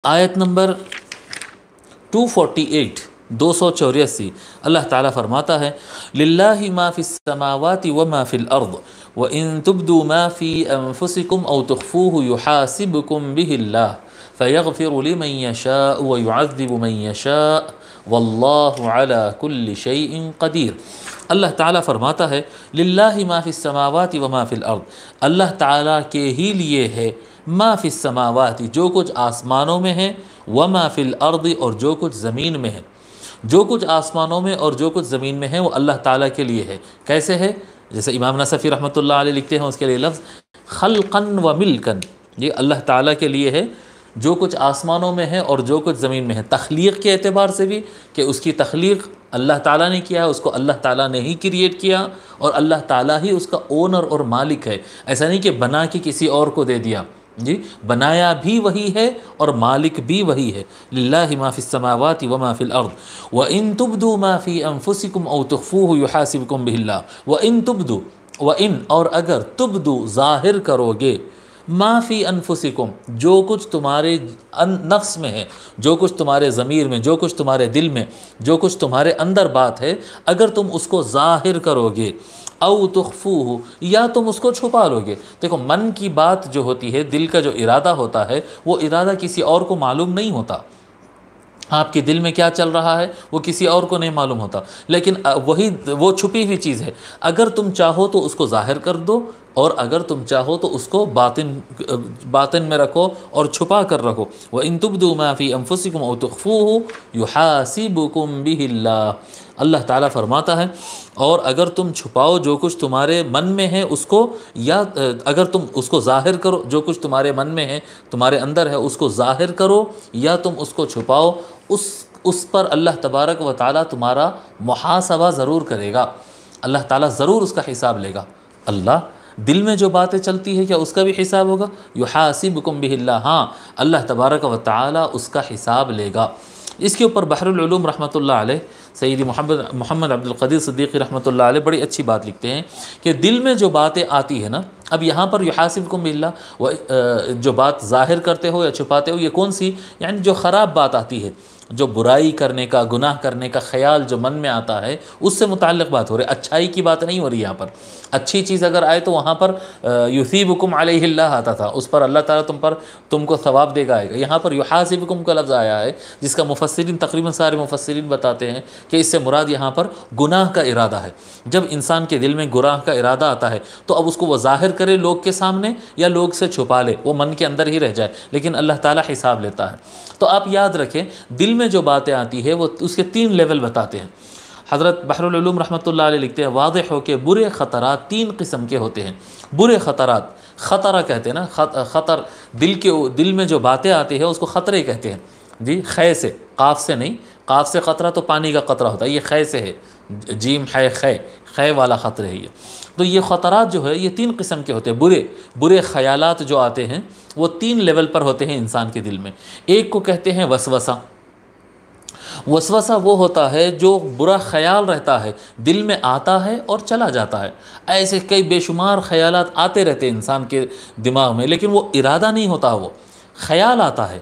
آیت نمبر 248 284 اللہ تعالیٰ فرماتا ہے للہ ما فی السماوات وما فی الارض وان تبدوا ما فی انفسکم او تخفوه یحاسبکم به اللہ فیغفر لمن یشاء ویعذب من یشاء واللہ علی کل شیء قدیر۔ اللہ تعالیٰ فرماتا ہے للہ ما فی السماوات وما فی الارض، اللہ تعالیٰ کے ہی لیے ہے ما فی السماوات جو کچھ آسمانوں میں ہے، وما فی الارض اور جو کچھ زمین میں ہے۔ جو کچھ آسمانوں میں اور جو کچھ زمین میں ہے وہ اللہ تعالیٰ کے لیے ہے۔ کیسے ہے؟ جیسے امام نصفی رحمۃ اللہ علیہ لکھتے ہیں اس کے لیے لفظ خلقاً و ملکاً، یہ اللہ تعالیٰ کے لیے ہے جو کچھ آسمانوں میں ہے اور جو کچھ زمین میں ہے۔ تخلیق کے اعتبار سے بھی کہ اس کی تخلیق اللہ تعالیٰ نے کیا ہے، اس کو اللہ تعالیٰ نے ہی کریٹ کیا اور اللہ تعالیٰ ہی اس کا اونر اور مالک ہے۔ ایسا نہیں کہ بنا کے کسی اور کو دے دیا، جی بنایا بھی وہی ہے اور مالک بھی وہی ہے۔ للہ ما فی السماوات وما فی الارض وان تبدوا ما فی انفسکم او تخفوه یحاسبکم بہ اللہ۔ وان تبدوا، وان اور اگر، تبدوا ظاہر کرو گے، ما فی انفسکم جو کچھ تمہارے نفس میں ہے، جو کچھ تمہارے ضمیر میں، جو کچھ تمہارے دل میں، جو کچھ تمہارے اندر بات ہے، اگر تم اس کو ظاہر کرو گے، او تخفوہ یا تم اس کو چھپا لو گے۔ دیکھو من کی بات جو ہوتی ہے، دل کا جو ارادہ ہوتا ہے، وہ ارادہ کسی اور کو معلوم نہیں ہوتا۔ آپ کے دل میں کیا چل رہا ہے وہ کسی اور کو نہیں معلوم ہوتا، لیکن وہ چھپی ہوئی چیز ہے۔ اگر تم چاہو تو اس کو ظاہر کر دو، اور اگر تم چاہو تو اس کو باطن میں رکھو اور چھپا کر رکھو۔ وَإِن تُبْدُوا مَا فِي أَنفُسِكُمْ أَوْ تُخْفُوهُ يُحَاسِبُكُم بِهِ اللَّهُ۔ اللہ تعالیٰ فرماتا ہے اور اگر تم چھپاؤ جو کچھ تمہارے من میں ہے اس کو، یا اگر تم اس کو ظاہر کرو جو کچھ تمہارے من میں ہے، تمہارے اندر ہے، اس کو ظاہر کرو یا تم اس کو چھپاؤ، اس پر اللہ تبارک و تعالیٰ تمہارا محاسبہ ضرور کرے گا۔ اللہ تعالیٰ ضرور اس کا حساب لے گا۔ اللہ دل میں جو باتیں چلتی ہے کیا اس کا بھی حساب ہوگا؟ یحاسبکم بہ اللہ، ہاں اللہ تبارک و تعالیٰ اس کا حساب لے گا۔ اس کے اوپر بحر العلوم رحمۃ اللہ علیہ سیدی محمد عبد القدیر صدیقی رحمۃ اللہ علیہ بڑی اچھی بات لکھتے ہیں کہ دل میں جو باتیں آتی ہے نا، اب یہاں پر یحاسبکم باللہ جو بات ظاہر کرتے ہو یا چھپاتے ہو، یہ کون سی؟ یعنی جو خراب بات آتی ہے، جو برائی کرنے کا، گناہ کرنے کا خیال جو من میں آتا ہے، اس سے متعلق بات ہو رہی ہے، اچھائی کی بات نہیں ہو رہی یہاں پر۔ اچھی چیز اگر آئے تو وہاں پر یثیبکم علیہ اللہ آتا تھا، اس پر اللہ تعالیٰ تم کو ثواب دے گا۔ یہاں پر یحاسبکم کا لفظ آیا ہے، جس کا مفسرین تقریباً سارے مفسرین بتاتے ہیں کہ اس سے مراد یہاں پر گناہ کا ارادہ ہے۔ جب انسان کے دل میں گناہ کا ارادہ آتا ہے تو اب اس کو وہ ظاہر کرے لوگ کے سامنے یا لوگ سے چھپا لے، وہ من کے اندر ہی رہ جائے، لیکن اللہ تعالیٰ حساب لیتا ہے۔ تو آپ یاد رکھیں دل میں جو باتیں آتی ہے وہ اس کے 3 لیول بتاتے ہیں۔ حضرت بحر العلوم رحمۃ اللہ علیہ لکھتے ہیں واضح ہو کہ برے خطرات 3 قسم کے ہوتے ہیں۔ برے خطرات، خطرہ کہتے ہیں نا، خطر دل میں جو باتیں آتی ہیں اس کو خطرے کہتے ہیں، جی خے سے، قاف سے نہیں، قاف سے قطرہ تو پانی کا قطرہ ہوتا ہے، یہ خے سے ہے، جیم ہے خے والا خطرہ ہے یہ۔ تو یہ خطرات جو ہے یہ 3 قسم کے ہوتے ہیں۔ برے خیالات جو آتے ہیں وہ 3 لیول پر ہوتے ہیں انسان کے دل میں۔ ایک کو کہتے ہیں وسوسہ۔ وسوسہ وہ ہوتا ہے جو برا خیال رہتا ہے، دل میں آتا ہے اور چلا جاتا ہے۔ ایسے کئی بے شمار خیالات آتے رہتے ہیں انسان کے دماغ میں، لیکن وہ ارادہ نہیں ہوتا، وہ خیال آتا ہے،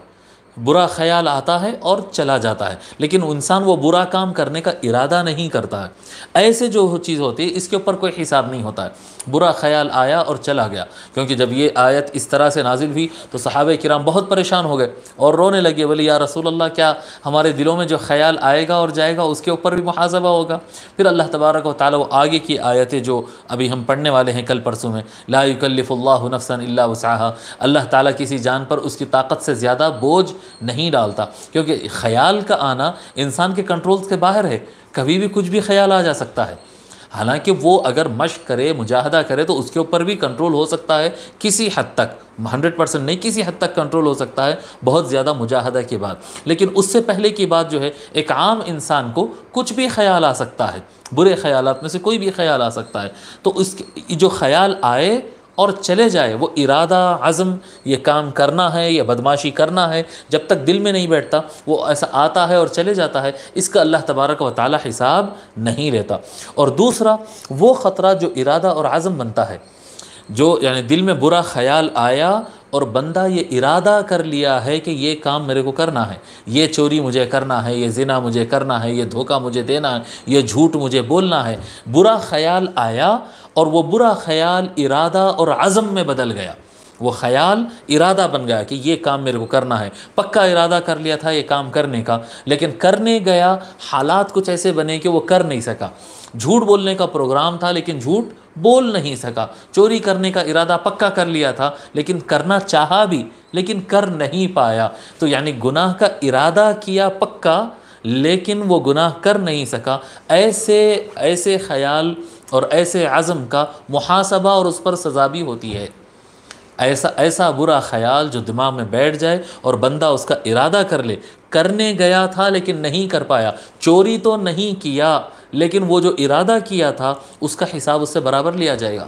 برا خیال آتا ہے اور چلا جاتا ہے، لیکن انسان وہ برا کام کرنے کا ارادہ نہیں کرتا ہے۔ ایسے جو چیز ہوتی ہے اس کے اوپر کوئی حساب نہیں ہوتا ہے، برا خیال آیا اور چلا گیا۔ کیونکہ جب یہ آیت اس طرح سے نازل ہوئی تو صحابہ کرام بہت پریشان ہو گئے اور رونے لگے، بولے یا رسول اللہ کیا ہمارے دلوں میں جو خیال آئے گا اور جائے گا اس کے اوپر بھی محاسبہ ہوگا؟ پھر اللہ تبارک و تعالیٰ وہ آگے کی آیتیں جو ابھی ہم پڑھنے والے ہیں کل پرسوں میں، لا یکلف اللہ نفسا الا وسعها، اللہ تعالیٰ کسی جان پر اس کی طاقت سے زیادہ بوجھ نہیں ڈالتا، کیونکہ خیال کا آنا انسان کے کنٹرول کے باہر ہے، کبھی بھی کچھ بھی خیال آ جا سکتا ہے۔ حالانکہ وہ اگر مشق کرے، مجاہدہ کرے تو اس کے اوپر بھی کنٹرول ہو سکتا ہے، کسی حد تک، 100% نہیں، کسی حد تک کنٹرول ہو سکتا ہے بہت زیادہ مجاہدہ کے بعد۔ لیکن اس سے پہلے کی بات جو ہے، ایک عام انسان کو کچھ بھی خیال آ سکتا ہے، برے خیالات میں سے کوئی بھی خیال آ سکتا ہے، تو اس جو خیال آئے اور چلے جائے، وہ ارادہ، عزم، یہ کام کرنا ہے، یہ بدماشی کرنا ہے، جب تک دل میں نہیں بیٹھتا، وہ ایسا آتا ہے اور چلے جاتا ہے، اس کا اللہ تبارک و تعالی حساب نہیں لیتا۔ اور دوسرا وہ خطرہ جو ارادہ اور عزم بنتا ہے، جو یعنی دل میں برا خیال آیا اور بندہ یہ ارادہ کر لیا ہے کہ یہ کام میرے کو کرنا ہے، یہ چوری مجھے کرنا ہے، یہ زنا مجھے کرنا ہے، یہ دھوکہ مجھے دینا ہے، یہ جھوٹ مجھے بولنا ہے، برا خیال آیا اور وہ برا خیال ارادہ اور عزم میں بدل گیا، وہ خیال ارادہ بن گیا کہ یہ کام میرے کو کرنا ہے، پکا ارادہ کر لیا تھا یہ کام کرنے کا، لیکن کرنے گیا حالات کچھ ایسے بنے کہ وہ کر نہیں سکا، جھوٹ بولنے کا پروگرام تھا لیکن جھوٹ بول نہیں سکا، چوری کرنے کا ارادہ پکا کر لیا تھا لیکن کرنا چاہا بھی لیکن کر نہیں پایا، تو یعنی گناہ کا ارادہ کیا پکا لیکن وہ گناہ کر نہیں سکا، ایسے خیال اور ایسے عزم کا محاسبہ اور اس پر سزا بھی ہوتی ہے۔ ایسا برا خیال جو دماغ میں بیٹھ جائے اور بندہ اس کا ارادہ کر لے، کرنے گیا تھا لیکن نہیں کر پایا، چوری تو نہیں کیا لیکن وہ جو ارادہ کیا تھا اس کا حساب اس سے برابر لیا جائے گا،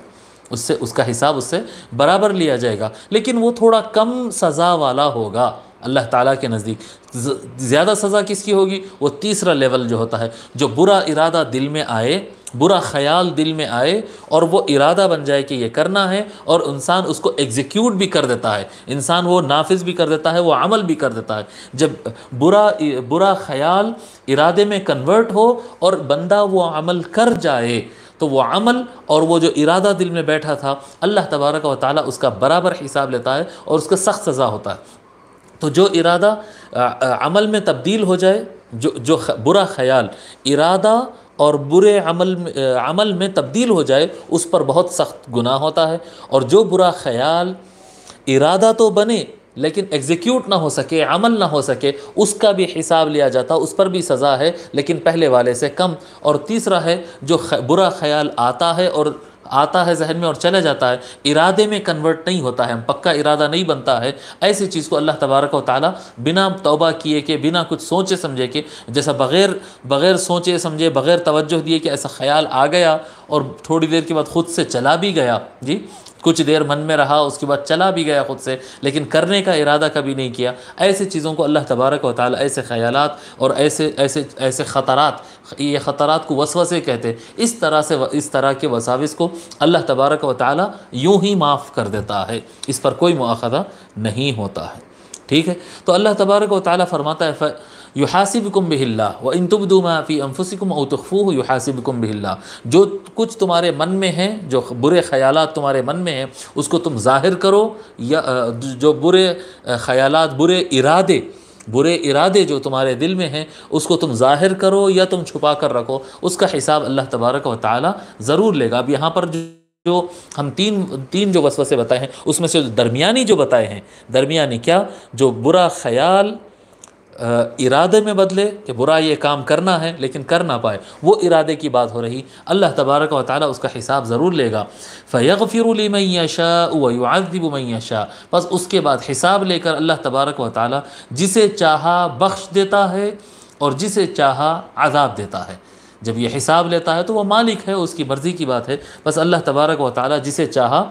اس کا حساب اس سے برابر لیا جائے گا، لیکن وہ تھوڑا کم سزا والا ہوگا اللہ تعالیٰ کے نزدیک۔ زیادہ سزا کس کی ہوگی؟ وہ تیسرا لیول جو ہوتا ہے، جو برا ارادہ دل میں آئے، برا خیال دل میں آئے اور وہ ارادہ بن جائے کہ یہ کرنا ہے اور انسان اس کو ایگزیکیوٹ بھی کر دیتا ہے، انسان وہ نافذ بھی کر دیتا ہے، وہ عمل بھی کر دیتا ہے۔ جب برا خیال ارادے میں کنورٹ ہو اور بندہ وہ عمل کر جائے تو وہ عمل اور وہ جو ارادہ دل میں بیٹھا تھا اللہ تبارک و تعالیٰ اس کا برابر حساب لیتا ہے اور اس کا سخت سزا ہوتا ہے۔ تو جو ارادہ عمل میں تبدیل ہو جائے، جو برا خیال ارادہ اور برے عمل میں تبدیل ہو جائے، اس پر بہت سخت گناہ ہوتا ہے، اور جو برا خیال ارادہ تو بنے لیکن ایگزیکیوٹ نہ ہو سکے، عمل نہ ہو سکے، اس کا بھی حساب لیا جاتا، اس پر بھی سزا ہے لیکن پہلے والے سے کم۔ اور تیسرا ہے جو برا خیال آتا ہے ذہن میں اور چلا جاتا ہے، ارادے میں کنورٹ نہیں ہوتا ہے، پکا ارادہ نہیں بنتا ہے، ایسی چیز کو اللہ تبارک و تعالیٰ بنا توبہ کیے کہ بنا کچھ سوچے سمجھے کہ جیسا بغیر سوچے سمجھے بغیر توجہ دیے کہ ایسا خیال آ گیا اور تھوڑی دیر کے بعد خود سے چلا بھی گیا، جی کچھ دیر من میں رہا اس کے بعد چلا بھی گیا خود سے، لیکن کرنے کا ارادہ کبھی نہیں کیا، ایسی چیزوں کو اللہ تبارک و تعالیٰ، ایسے خیالات اور ایسے خطرات، یہ خطرات کو وسوسے کہتے ہیں، اس طرح کے وساوس کو اللہ تبارک و تعالیٰ یوں ہی معاف کر دیتا ہے، اس پر کوئی مؤاخذہ نہیں ہوتا ہے، ٹھیک ہے۔ تو اللہ تبارک و تعالیٰ فرماتا ہے یحاسبکم بہ اللہ وان تبدوا ما فی انفسکم او تخفوہ یحاسبکم بہ اللہ، جو کچھ تمہارے من میں ہیں، جو برے خیالات تمہارے من میں ہیں اس کو تم ظاہر کرو، یا جو برے خیالات برے ارادے جو تمہارے دل میں ہیں اس کو تم ظاہر کرو یا تم چھپا کر رکھو، اس کا حساب اللہ تبارک و تعالیٰ ضرور لے گا۔ اب یہاں پر جو ہم تین جو وسوسے بتائے ہیں اس میں سے درمیانی جو بتائے ہیں، درمیانی کیا؟ جو برا خیال ارادے میں بدلے کہ برا یہ کام کرنا ہے لیکن کر نہ پائے، وہ ارادے کی بات ہو رہی، اللہ تبارک و تعالیٰ اس کا حساب ضرور لے گا۔ فَيَغْفِرُ لِمَن يَشَاءُ وَيُعَذِّبُ مَن يَشَاءُ، بس اس کے بعد حساب لے کر اللہ تبارک و تعالیٰ جسے چاہا بخش دیتا ہے اور جسے چاہا عذاب دیتا ہے۔ جب یہ حساب لیتا ہے تو وہ مالک ہے، اس کی مرضی کی بات ہے، بس اللہ تبارک و تعالیٰ جسے چاہا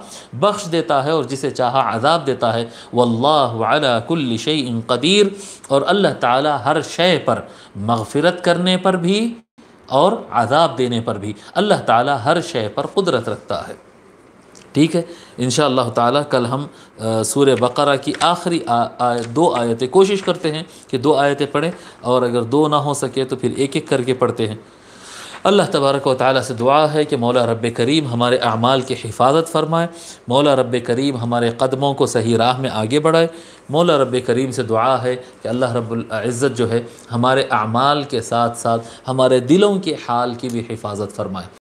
بخش دیتا ہے اور جسے چاہا عذاب دیتا ہے۔ واللہ علی کل شیء قدیر، اور اللہ تعالیٰ ہر شے پر، مغفرت کرنے پر بھی اور عذاب دینے پر بھی اللہ تعالیٰ ہر شے پر قدرت رکھتا ہے، ٹھیک ہے۔ انشاءاللہ تعالیٰ کل ہم سورہ بقرہ کی آخری دو آیتیں کوشش کرتے ہیں کہ 2 آیتیں پڑھیں، اور اگر 2 نہ ہو سکے تو پھر ایک کر کے پڑھتے ہیں۔ اللہ تبارک و تعالیٰ سے دعا ہے کہ مولا رب کریم ہمارے اعمال کی حفاظت فرمائے، مولا رب کریم ہمارے قدموں کو صحیح راہ میں آگے بڑھائے، مولا رب کریم سے دعا ہے کہ اللہ رب العزت جو ہے ہمارے اعمال کے ساتھ ساتھ ہمارے دلوں کے حال کی بھی حفاظت فرمائے۔